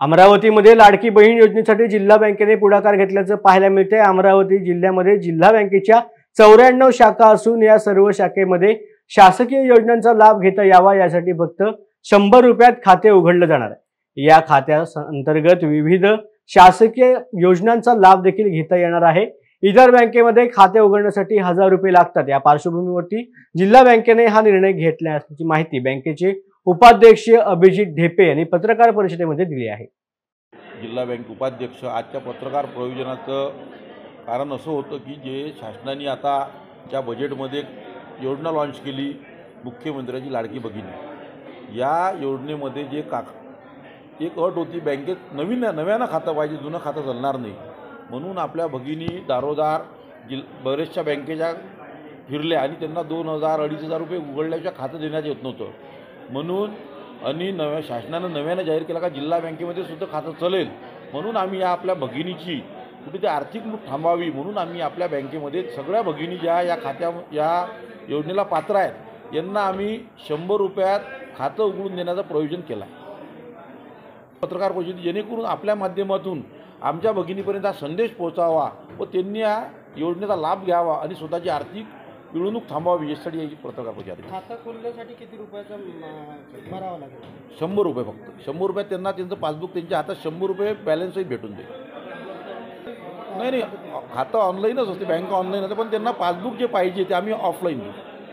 अमरावतीमध्ये लाडकी बहीण योजनेसाठी जिल्हा बँकेने पुढाकार घेतल्याचं पाहायला मिळते। अमरावती जिल्ह्यामध्ये जिल्हा बँकेच्या 94 शाखा असून या सर्व शाखेमध्ये शासकीय योजनांचा लाभ घेता यावा यासाठी फक्त 100 रुपयात खाते उघडलं जाणार आहे। या खात्या अंतर्गत विविध शासकीय योजनांचा लाभ देखील घेता येणार आहे। इतर बँकेमध्ये खाते उघडण्यासाठी 1000 रुपये लागतात। या पार्श्वभूमीवरती जिल्हा बँकेने हा निर्णय घेतला असल्याची माहिती बँकेचे उपाध्यक्ष अभिजित ढेपे यांनी पत्रकार परिषदेमध्ये दिली आहे। जिल्हा बँक उपाध्यक्ष आजच्या पत्रकार प्रयोजनाचं कारण असं होतं की जे शासनाने आता त्या बजेटमध्ये योजना लॉन्च केली मुख्यमंत्र्याची लाडकी बहीण, या योजनेमध्ये जे एक अट होती बँकेत नव्यानं खातं पाहिजे, जुनं खातं चालणार नाही म्हणून आपल्या भगिनी दारोदार बरेचशा बँकेच्या फिरल्या आणि त्यांना 2000-2500 रुपये उघडल्याच्या खातं देण्यात येत नव्हतं म्हणून आणि शासनानं नव्यानं जाहीर केला का जिल्हा बँकेमध्ये सुद्धा खातं चालेल म्हणून आम्ही या आपल्या भगिनीची कुठे ते आर्थिक लूट थांबावी म्हणून आम्ही आपल्या बँकेमध्ये सगळ्या भगिनी ज्या या योजनेला पात्र आहेत यांना आम्ही 100 रुपयात खातं उघडून देण्याचं प्रयोजन केलं आहे। पत्रकार परिषद जेणेकरून आपल्या माध्यमातून आमच्या भगिनीपर्यंत हा संदेश पोहोचावा व त्यांनी या योजनेचा लाभ घ्यावा आणि स्वतःची आर्थिक पिळवणूक थांबवावी यासाठी याची पत्रकार परिषद। खातं खोलण्यासाठी किती रुपयाचा भरावा लागेल? 100 रुपये फक्त। 100 रुपयात त्यांना त्यांचं पासबुक त्यांच्या हातात 100 रुपये बॅलन्सही भेटून जाईल। नाही खातं ऑनलाईनच असते, बँक ऑनलाईन असते पण त्यांना पासबुक जे पाहिजे ते आम्ही ऑफलाईन देऊ।